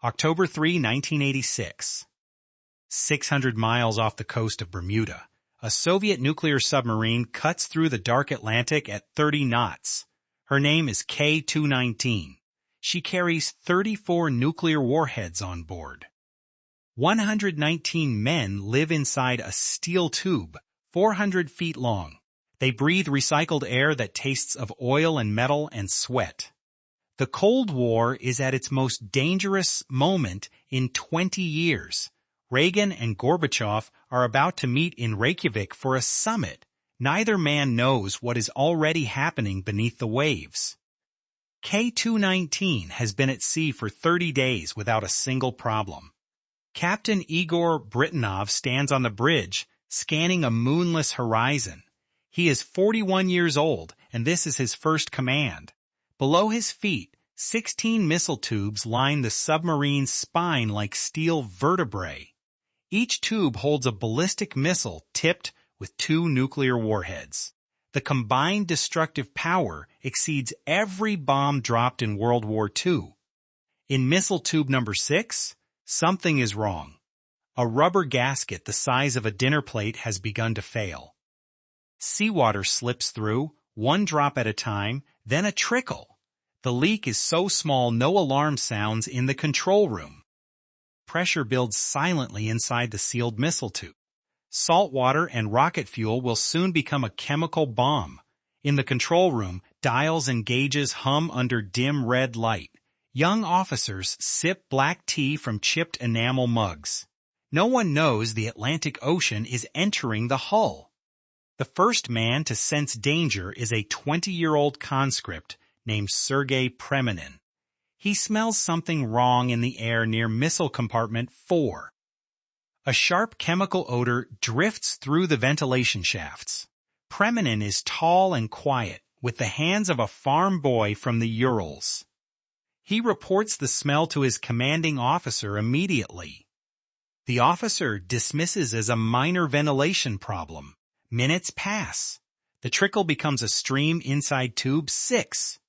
October 3, 1986. 600 miles off the coast of Bermuda, a Soviet nuclear submarine cuts through the dark Atlantic at 30 knots. Her name is K-219. She carries 34 nuclear warheads on board. 119 men live inside a steel tube, 400 feet long. They breathe recycled air that tastes of oil and metal and sweat. The Cold War is at its most dangerous moment in 20 years. Reagan and Gorbachev are about to meet in Reykjavik for a summit. Neither man knows what is already happening beneath the waves. K-219 has been at sea for 30 days without a single problem. Captain Igor Britanov stands on the bridge, scanning a moonless horizon. He is 41 years old, and this is his first command. Below his feet, 16 missile tubes line the submarine's spine like steel vertebrae. Each tube holds a ballistic missile tipped with 2 nuclear warheads. The combined destructive power exceeds every bomb dropped in World War II. In missile tube number 6, something is wrong. A rubber gasket the size of a dinner plate has begun to fail. Seawater slips through, 1 drop at a time, then a trickle. The leak is so small no alarm sounds in the control room. Pressure builds silently inside the sealed missile tube. Salt water and rocket fuel will soon become a chemical bomb. In the control room, dials and gauges hum under dim red light. Young officers sip black tea from chipped enamel mugs. No one knows the Atlantic Ocean is entering the hull. The first man to sense danger is a 20-year-old conscript named Sergei Preminin. He smells something wrong in the air near missile compartment 4. A sharp chemical odor drifts through the ventilation shafts. Preminin is tall and quiet, with the hands of a farm boy from the Urals. He reports the smell to his commanding officer immediately. The officer dismisses as a minor ventilation problem. Minutes pass. The trickle becomes a stream inside tube 6.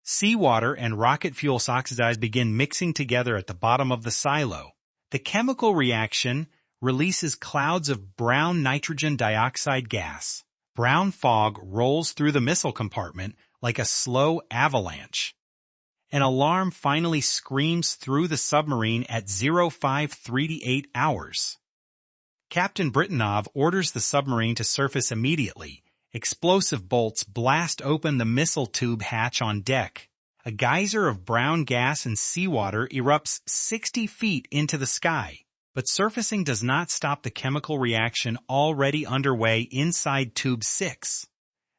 Seawater and rocket fuel oxidize begin mixing together at the bottom of the silo. The chemical reaction releases clouds of brown nitrogen dioxide gas. Brown fog rolls through the missile compartment like a slow avalanche. An alarm finally screams through the submarine at 0538 hours. Captain Britanov orders the submarine to surface immediately. Explosive bolts blast open the missile tube hatch on deck. A geyser of brown gas and seawater erupts 60 feet into the sky. But surfacing does not stop the chemical reaction already underway inside Tube 6.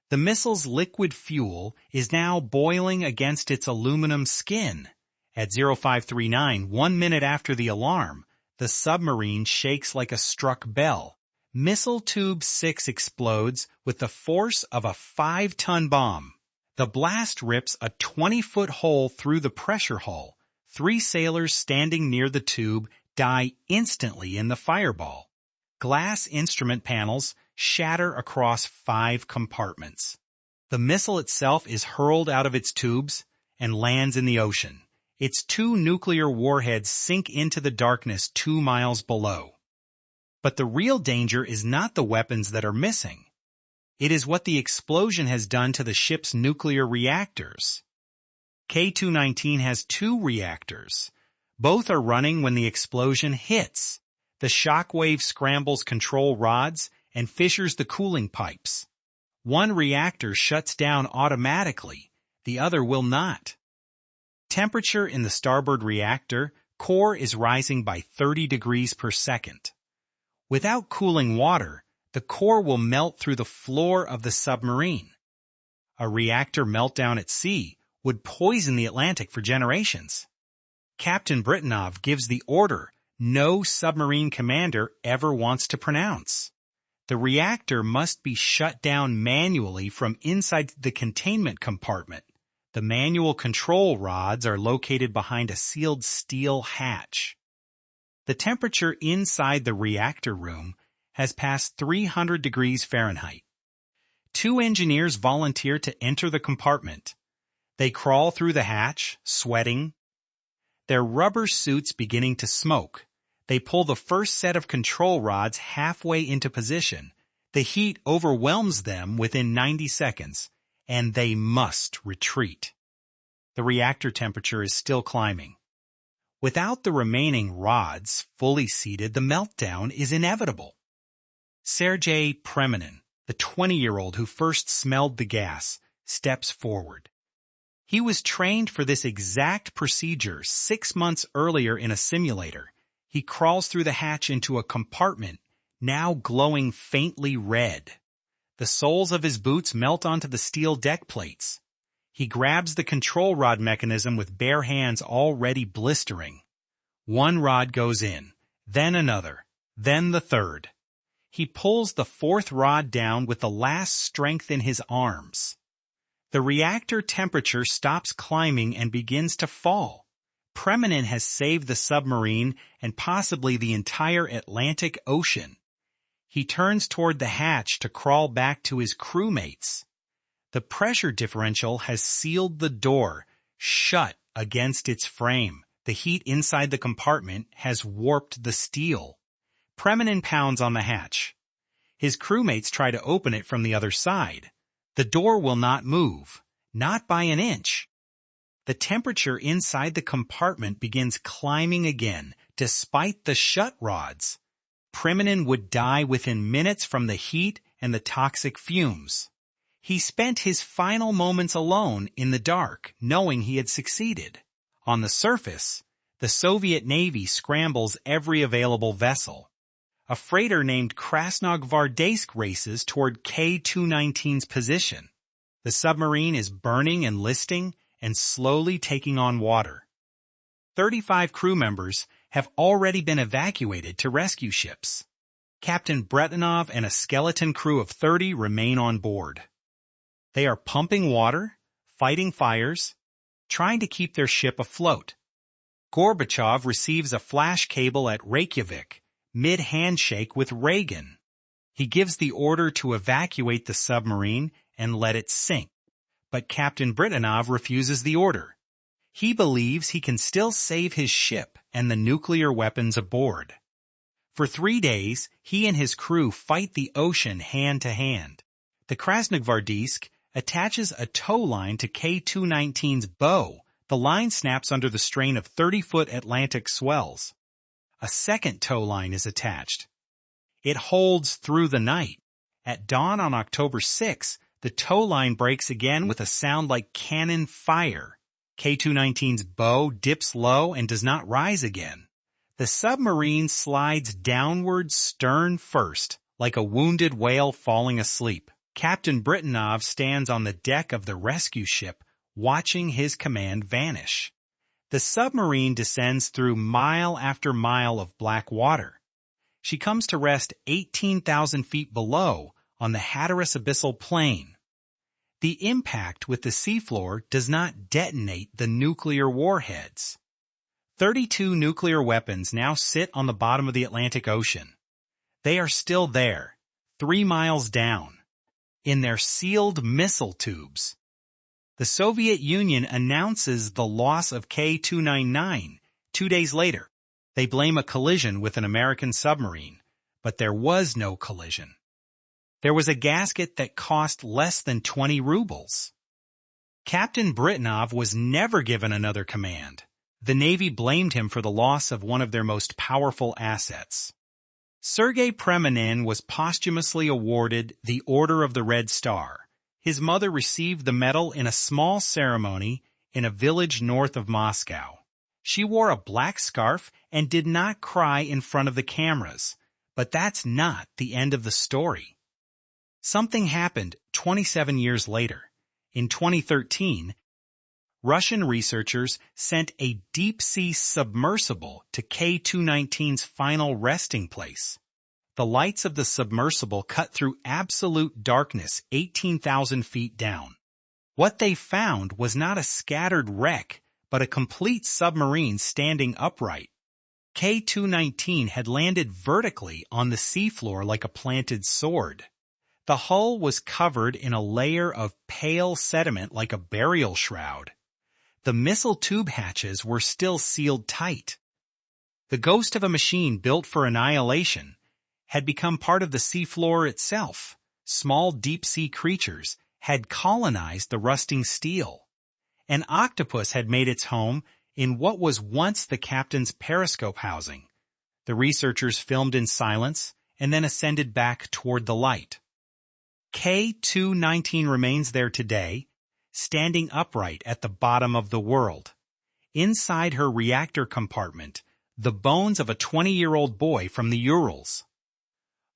The missile's liquid fuel is now boiling against its aluminum skin. At 0539, 1 minute after the alarm, the submarine shakes like a struck bell. Missile Tube 6 explodes with the force of a 5-ton bomb. The blast rips a 20-foot hole through the pressure hull. 3 sailors standing near the tube die instantly in the fireball. Glass instrument panels shatter across 5 compartments. The missile itself is hurled out of its tubes and lands in the ocean. Its 2 nuclear warheads sink into the darkness 2 miles below. But the real danger is not the weapons that are missing. It is what the explosion has done to the ship's nuclear reactors. K-219 has 2 reactors. Both are running when the explosion hits. The shock wave scrambles control rods and fissures the cooling pipes. One reactor shuts down automatically, the other will not. Temperature in the starboard reactor core is rising by 30 degrees per second. Without cooling water, the core will melt through the floor of the submarine. A reactor meltdown at sea would poison the Atlantic for generations. Captain Britanov gives the order no submarine commander ever wants to pronounce. The reactor must be shut down manually from inside the containment compartment. The manual control rods are located behind a sealed steel hatch. The temperature inside the reactor room has passed 300 degrees Fahrenheit. 2 engineers volunteer to enter the compartment. They crawl through the hatch, sweating. their rubber suits beginning to smoke. They pull the first set of control rods halfway into position. The heat overwhelms them within 90 seconds, and they must retreat. The reactor temperature is still climbing. Without the remaining rods fully seated, the meltdown is inevitable. Sergei Preminin, the 20-year-old who first smelled the gas, steps forward. He was trained for this exact procedure 6 months earlier in a simulator. He crawls through the hatch into a compartment, now glowing faintly red. The soles of his boots melt onto the steel deck plates. He grabs the control rod mechanism with bare hands already blistering. One rod goes in, then another, then the third. He pulls the fourth rod down with the last strength in his arms. The reactor temperature stops climbing and begins to fall. Preminin has saved the submarine and possibly the entire Atlantic Ocean. He turns toward the hatch to crawl back to his crewmates. The pressure differential has sealed the door, shut against its frame. The heat inside the compartment has warped the steel. Preminin pounds on the hatch. His crewmates try to open it from the other side. The door will not move, not by an inch. The temperature inside the compartment begins climbing again, despite the shut rods. Preminin would die within minutes from the heat and the toxic fumes. He spent his final moments alone in the dark, knowing he had succeeded. On the surface, the Soviet Navy scrambles every available vessel. A freighter named Krasnogvardeysk races toward K-219's position. The submarine is burning and listing and slowly taking on water. 35 crew members have already been evacuated to rescue ships. Captain Bretinov and a skeleton crew of 30 remain on board. They are pumping water, fighting fires, trying to keep their ship afloat. Gorbachev receives a flash cable at Reykjavik, mid-handshake with Reagan. He gives the order to evacuate the submarine and let it sink. But Captain Bretinov refuses the order. He believes he can still save his ship and the nuclear weapons aboard. For 3 days, he and his crew fight the ocean hand to hand. The Krasnogvardeysk attaches a tow line to K-219's bow. The line snaps under the strain of 30-foot Atlantic swells. A second tow line is attached. It holds through the night. At dawn on October 6, the tow line breaks again with a sound like cannon fire. K-219's bow dips low and does not rise again. The submarine slides downward stern first, like a wounded whale falling asleep. Captain Bretinov stands on the deck of the rescue ship, watching his command vanish. The submarine descends through mile after mile of black water. She comes to rest 18,000 feet below on the Hatteras Abyssal Plain. The impact with the seafloor does not detonate the nuclear warheads. 32 nuclear weapons now sit on the bottom of the Atlantic Ocean. They are still there, 3 miles down, in their sealed missile tubes. The Soviet Union announces the loss of K-219 2 days later. They blame a collision with an American submarine, but there was no collision. There was a gasket that cost less than 20 rubles. Captain Bretinov was never given another command. The Navy blamed him for the loss of one of their most powerful assets. Sergei Preminin was posthumously awarded the Order of the Red Star. His mother received the medal in a small ceremony in a village north of Moscow. She wore a black scarf and did not cry in front of the cameras. But that's not the end of the story. Something happened 27 years later. In 2013, Russian researchers sent a deep-sea submersible to K-219's final resting place. The lights of the submersible cut through absolute darkness 18,000 feet down. What they found was not a scattered wreck, but a complete submarine standing upright. K-219 had landed vertically on the seafloor like a planted sword. The hull was covered in a layer of pale sediment like a burial shroud. The missile tube hatches were still sealed tight. The ghost of a machine built for annihilation had become part of the seafloor itself. Small deep-sea creatures had colonized the rusting steel. An octopus had made its home in what was once the captain's periscope housing. The researchers filmed in silence and then ascended back toward the light. K-219 remains there today, standing upright at the bottom of the world. Inside her reactor compartment, the bones of a 20-year-old boy from the Urals.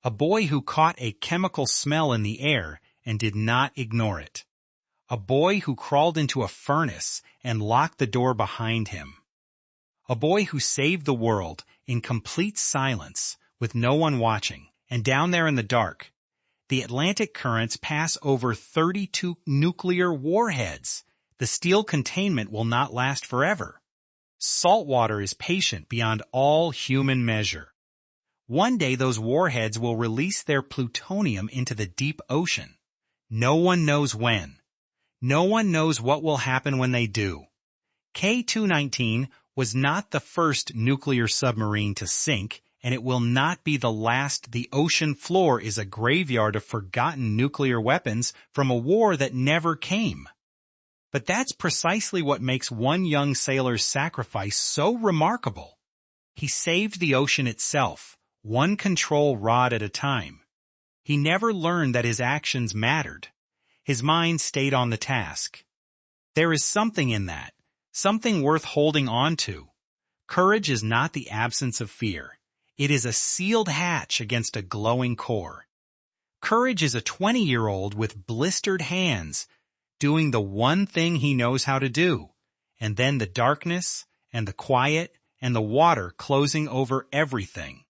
A boy who caught a chemical smell in the air and did not ignore it. A boy who crawled into a furnace and locked the door behind him. A boy who saved the world in complete silence with no one watching. And down there in the dark, the Atlantic currents pass over 32 nuclear warheads. The steel containment will not last forever. Salt water is patient beyond all human measure. One day those warheads will release their plutonium into the deep ocean. No one knows when. No one knows what will happen when they do. K-219 was not the first nuclear submarine to sink, and it will not be the last. The ocean floor is a graveyard of forgotten nuclear weapons from a war that never came. But that's precisely what makes one young sailor's sacrifice so remarkable. He saved the ocean itself, one control rod at a time. He never learned that his actions mattered. His mind stayed on the task. There is something in that, something worth holding on to. Courage is not the absence of fear. It is a sealed hatch against a glowing core. Courage is a 20-year-old with blistered hands doing the one thing he knows how to do, and then the darkness and the quiet and the water closing over everything.